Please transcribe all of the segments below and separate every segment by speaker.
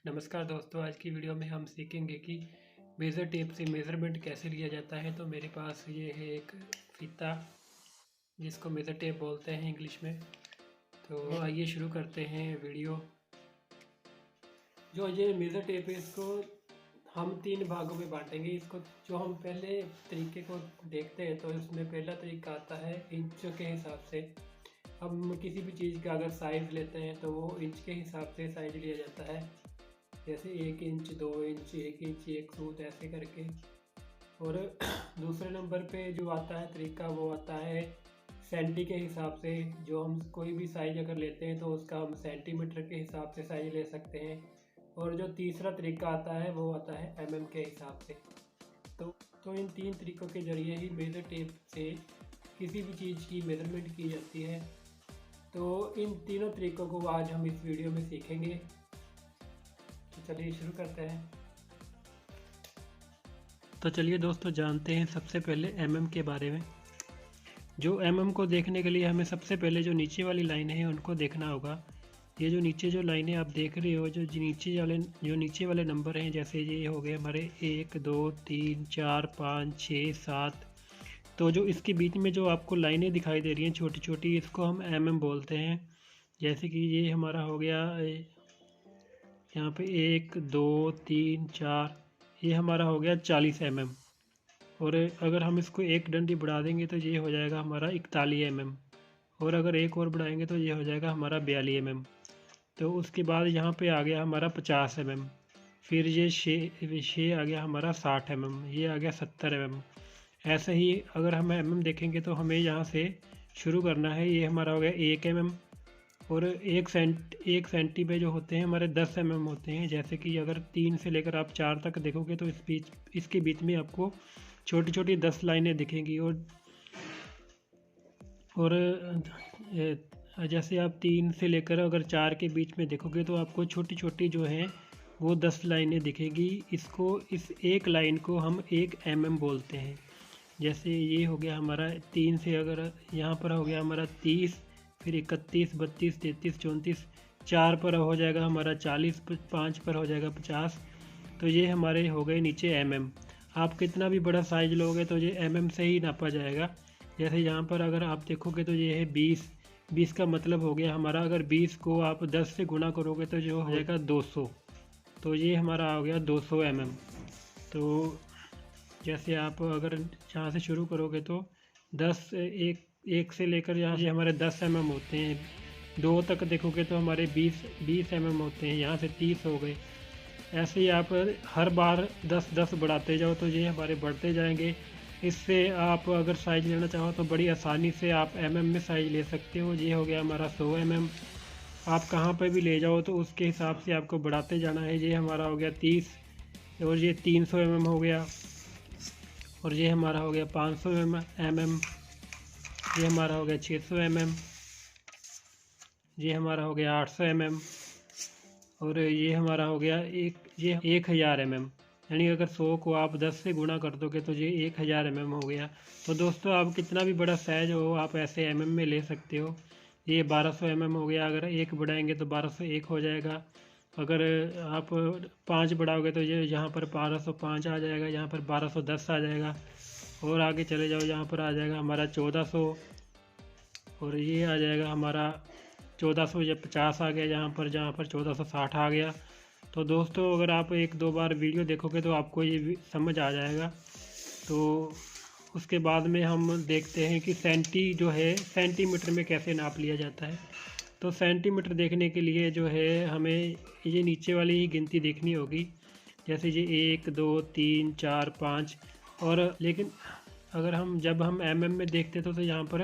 Speaker 1: नमस्कार दोस्तों, आज की वीडियो में हम सीखेंगे कि मेज़र टेप से मेज़रमेंट कैसे लिया जाता है। तो मेरे पास ये है एक फीता जिसको मेज़र टेप बोलते हैं इंग्लिश में। तो आइए शुरू करते हैं वीडियो। जो ये मेज़र टेप है इसको हम 3 भागों में बांटेंगे। इसको जो हम पहले तरीके को देखते हैं तो इसमें पहला तरीका आता है इंच के हिसाब से। हम किसी भी चीज़ का अगर साइज़ लेते हैं तो वो इंच के हिसाब से साइज़ लिया जाता है, जैसे 1 इंच 2 इंच 1 इंच 1 सूत ऐसे करके। और दूसरे नंबर पे जो आता है तरीका वो आता है सेंटी के हिसाब से। जो हम कोई भी साइज़ अगर लेते हैं तो उसका हम सेंटीमीटर के हिसाब से साइज़ ले सकते हैं। और जो तीसरा तरीका आता है वो आता है एमएम के हिसाब से। तो इन 3 तरीक़ों के ज़रिए ही मेज़र टेप से किसी भी चीज़ की मेज़रमेंट की जाती है। तो इन तीनों तरीक़ों को आज हम इस वीडियो में सीखेंगे। तो चलिए शुरू करते हैं। तो चलिए दोस्तों जानते हैं सबसे पहले एमएम के बारे में। जो एमएम को देखने के लिए हमें सबसे पहले जो नीचे वाली लाइन है उनको देखना होगा। ये जो नीचे जो लाइनें आप देख रहे हो, जो नीचे वाले नंबर हैं, जैसे ये हो गए हमारे 1 2 3 4 5 6 7। तो जो इसके बीच में जो आपको लाइनें दिखाई दे रही हैं छोटी छोटी, इसको हम एमएम बोलते हैं। जैसे कि ये हमारा हो गया यहाँ पे 1 2 3 4, ये हमारा हो गया 40 mm। और अगर हम इसको एक डंडी बढ़ा देंगे तो ये हो जाएगा हमारा 41 mm। और अगर एक और बढ़ाएंगे तो ये हो जाएगा हमारा 42 mm। तो उसके बाद यहाँ पे आ गया हमारा 50 mm। फिर ये छः आ गया हमारा 60 mm, ये आ गया 70 mm। ऐसे ही अगर हम mm देखेंगे तो हमें यहाँ से शुरू करना है। ये हमारा हो गया 1 mm। और एक सेंटी पे जो होते हैं हमारे 10 mm होते हैं। जैसे कि अगर 3 से लेकर आप 4 तक देखोगे तो इसके बीच में आपको छोटी छोटी 10 लाइनें दिखेंगी। और जैसे आप 3 से लेकर अगर 4 के बीच में देखोगे तो आपको छोटी छोटी जो हैं वो 10 लाइनें दिखेगी। इस एक लाइन को हम 1 mm बोलते हैं। जैसे ये हो गया हमारा 3 से, अगर यहाँ पर हो गया हमारा 30, फिर 31 32 33 34, 4 पर हो जाएगा हमारा 40, 5 पर हो जाएगा 50। तो ये हमारे हो गए नीचे mm। आप कितना भी बड़ा साइज लोगे तो ये mm से ही नापा जाएगा। जैसे यहाँ पर अगर आप देखोगे तो ये है 20 का मतलब हो गया हमारा, अगर 20 को आप 10 से गुना करोगे तो जो हो जाएगा 200। तो ये हमारा हो गया 200 mm। तो जैसे आप अगर यहाँ से शुरू करोगे तो 10 एक से लेकर यहाँ से हमारे 10 mm होते हैं। 2 तक देखोगे तो हमारे 20 mm होते हैं। यहाँ से 30 हो गए। ऐसे ही आप हर बार 10 बढ़ाते जाओ तो ये हमारे बढ़ते जाएंगे। इससे आप अगर साइज़ लेना चाहो तो बड़ी आसानी से आप mm में साइज़ ले सकते हो। ये हो गया हमारा 100 mm। आप कहाँ पर भी ले जाओ तो उसके हिसाब से आपको बढ़ाते जाना है। ये हमारा हो गया 30। और ये 300 mm हो गया। और ये हमारा हो गया 500 mm। ये हमारा हो गया 600 mm। ये हमारा हो गया 800 mm। और ये हमारा हो गया ये 1000 mm। यानी अगर 100 को आप 10 से गुना कर दोगे तो ये 1000 mm हो गया। तो दोस्तों आप कितना भी बड़ा साइज हो आप ऐसे mm में ले सकते हो। ये 1200 mm हो गया। अगर एक बढ़ाएंगे तो 1201 हो जाएगा। अगर आप 5 बढ़ाओगे तो ये यहाँ पर 1205 आ जाएगा, यहाँ पर 1210 आ जाएगा। और आगे चले जाओ, यहाँ पर आ जाएगा हमारा 1400। और ये आ जाएगा हमारा 1400 या 50 आ गया जहाँ पर 1460 आ गया। तो दोस्तों अगर आप 1-2 बार वीडियो देखोगे तो आपको ये समझ आ जाएगा। तो उसके बाद में हम देखते हैं कि जो है सेंटीमीटर में कैसे नाप लिया जाता है। तो सेंटीमीटर देखने के लिए जो है हमें ये नीचे वाली ही गिनती देखनी होगी। जैसे ये 1 2 3 4 5। और लेकिन अगर जब हम mm में देखते थे तो यहाँ पर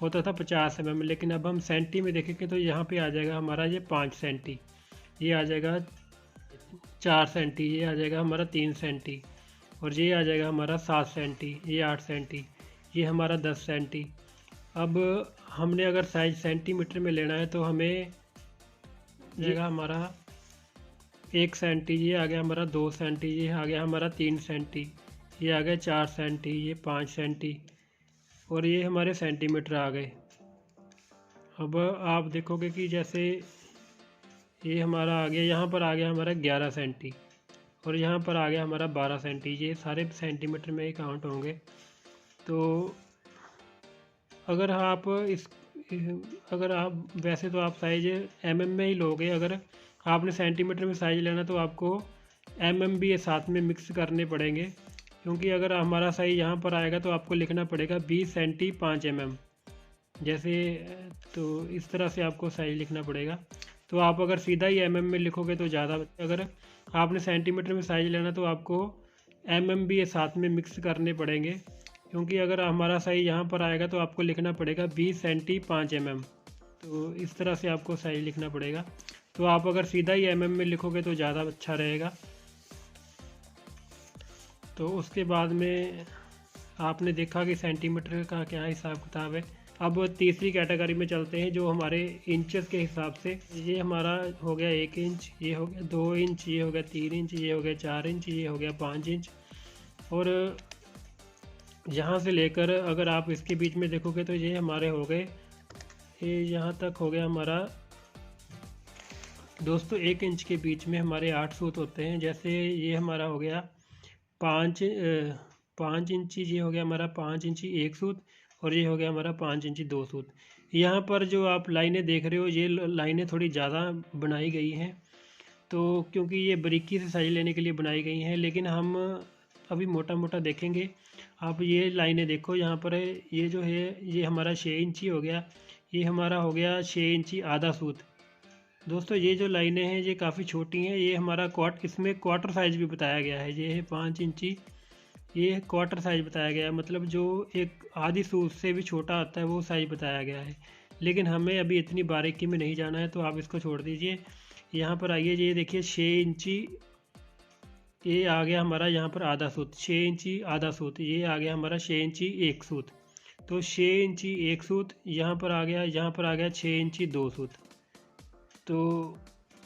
Speaker 1: होता था 50 mm, लेकिन अब हम सेंटी में देखेंगे तो यहाँ पे आ जाएगा हमारा ये 5 सेंटी, ये आ जाएगा 4 सेंटी, ये आ जाएगा हमारा 3 सेंटी। और ये आ जाएगा हमारा 7 सेंटी, ये 8 सेंटी, ये हमारा 10 सेंटी। अब हमने अगर साइज सेंटीमीटर में लेना है तो हमें जाएगा हमारा 1 सेंटी, ये आ गया हमारा 2 सेंटी, ये आ गया हमारा 3 सेंटी, ये आ गया 4 सेंटी, ये 5 सेंटी। और ये हमारे सेंटीमीटर आ गए। अब आप देखोगे कि जैसे ये हमारा आ गया, यहाँ पर आ गया हमारा 11 सेंटी और यहाँ पर आ गया हमारा 12 सेंटी। ये सारे सेंटीमीटर में ही काउंट होंगे। तो अगर आप अगर आप वैसे तो आप साइज एमएम में ही लोगे, अगर आपने सेंटीमीटर में साइज लेना तो आपको एमएम भी ये साथ में मिक्स करने पड़ेंगे, क्योंकि अगर हमारा साइज यहाँ पर आएगा तो आपको लिखना पड़ेगा 20 सेंटी 5 mm जैसे। तो इस तरह से आपको साइज लिखना पड़ेगा। तो आप अगर सीधा ही एमएम में लिखोगे तो ज़्यादा, अगर आपने सेंटीमीटर में साइज लेना तो आपको एमएम भी ये साथ में मिक्स करने पड़ेंगे, क्योंकि अगर हमारा साइज यहाँ पर आएगा तो आपको लिखना पड़ेगा 20 सेंटी 5 mm। तो इस तरह से आपको साइज लिखना पड़ेगा। तो आप अगर सीधा ही एमएम में लिखोगे तो ज़्यादा अच्छा रहेगा। तो उसके बाद में आपने देखा कि सेंटीमीटर का क्या हिसाब किताब है। अब तीसरी कैटेगरी में चलते हैं, जो हमारे इंचेस के हिसाब से। ये हमारा हो गया 1 इंच, ये हो गया 2 इंच, ये हो गया 3 इंच, ये हो गया 4 इंच, ये हो गया 5 इंच। और यहाँ से लेकर अगर आप इसके बीच में देखोगे तो ये हमारे हो गए, ये यहाँ तक हो गया हमारा दोस्तों 1 इंच के बीच में हमारे 8 सूत होते हैं। जैसे ये हमारा हो गया 5 इंची, ये हो गया हमारा 5 इंची 1 सूत, और ये हो गया हमारा 5 इंची 2 सूत। यहाँ पर जो आप लाइनें देख रहे हो, ये लाइनें थोड़ी ज़्यादा बनाई गई हैं, तो क्योंकि ये बारीकी से साइज लेने के लिए बनाई गई हैं। लेकिन हम अभी मोटा मोटा देखेंगे। आप ये लाइनें देखो, यहाँ पर है ये जो है ये हमारा 6 इंची हो गया, ये हमारा हो गया 6 इंची आधा सूत। दोस्तों ये जो लाइनें हैं ये काफ़ी छोटी हैं। ये हमारा इसमें क्वार्टर साइज भी बताया गया है। ये है 5 इंची, ये क्वार्टर साइज बताया गया है, मतलब जो एक आधी सूत से भी छोटा आता है वो साइज बताया गया है। लेकिन हमें अभी इतनी बारीकी में नहीं जाना है, तो आप इसको छोड़ दीजिए। यहाँ पर आइए, ये देखिए 6 इंची, ये आ गया हमारा यहाँ पर आधा सूत, 6 इंची आधा सूत, ये आ गया हमारा 6 इंची 1 सूत। तो 6 इंची 1 सूत यहाँ पर आ गया, यहाँ पर आ गया 6 इंची 2 सूत। तो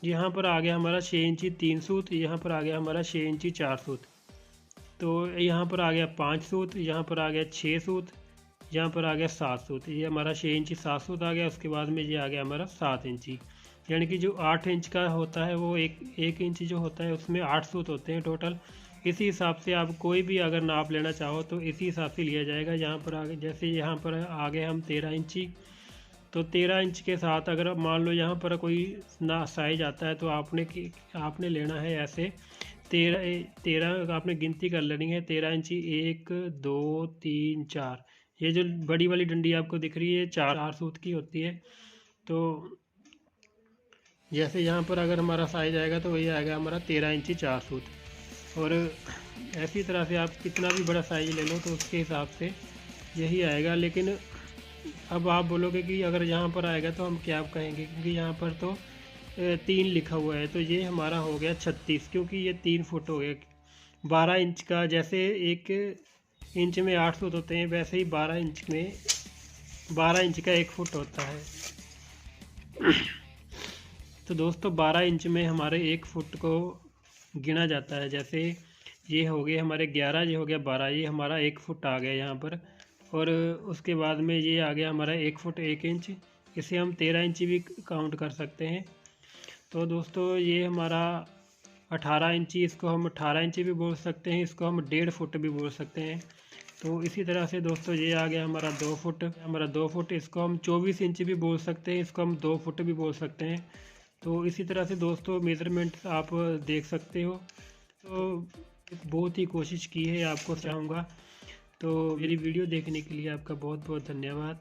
Speaker 1: यहाँ पर आ गया हमारा 6 इंची 3 सूत, यहाँ पर आ गया हमारा 6 इंची 4 सूत। तो यहाँ पर आ गया 5 सूत, यहाँ पर आ गया 6 सूत, यहाँ पर आ गया 7 सूत। ये हमारा 6 इंची 7 सूत आ गया। उसके बाद में ये आ गया हमारा 7 इंची, यानी कि जो 8 इंच का होता है वो एक इंच जो होता है उसमें 8 सूत होते हैं टोटल। इसी हिसाब से आप कोई भी अगर नाप लेना चाहो तो इसी हिसाब से लिया जाएगा। यहाँ पर आगे, जैसे यहाँ पर आगे हम 13 इंची, तो 13 इंच के साथ अगर मान लो यहाँ पर कोई ना साइज आता है तो आपने लेना है ऐसे 13 आपने गिनती कर लेनी है। 13 इंची 1 2 3 4, ये जो बड़ी वाली डंडी आपको दिख रही है 4 सूत की होती है। तो जैसे यहाँ पर अगर हमारा साइज आएगा तो वही आएगा हमारा 13 इंची 4 सूत। और ऐसी तरह से आप कितना भी बड़ा साइज ले लो तो उसके हिसाब से यही आएगा। लेकिन अब आप बोलोगे कि अगर यहाँ पर आएगा तो हम क्या कहेंगे, क्योंकि यहाँ पर तो 3 लिखा हुआ है, तो ये हमारा हो गया 36, क्योंकि ये 3 फुट हो गया। 12 इंच का, जैसे 1 इंच में 8 सूत होते हैं, वैसे ही 12 इंच में 12 इंच का 1 फुट होता है। तो दोस्तों 12 इंच में हमारे 1 फुट को गिना जाता है। जैसे ये हो गए हमारे 11, ये हो गया 12, ये हमारा 1 फुट आ गया यहाँ पर। और उसके बाद में ये आ गया हमारा 1 फुट 1 इंच, इसे हम 13 इंची भी काउंट कर सकते हैं। तो दोस्तों ये हमारा 18 इंची, इसको हम 18 इंची भी बोल सकते हैं, इसको हम 1.5 फुट भी बोल सकते हैं। तो इसी तरह से दोस्तों ये आ गया हमारा 2 फुट, इसको हम 24 इंची भी बोल सकते हैं, इसको हम 2 फुट भी बोल सकते हैं। तो इसी तरह से दोस्तों मेज़रमेंट आप देख सकते हो। तो बहुत ही कोशिश की है, आपको चाहूँगा। तो मेरी वीडियो देखने के लिए आपका बहुत बहुत धन्यवाद।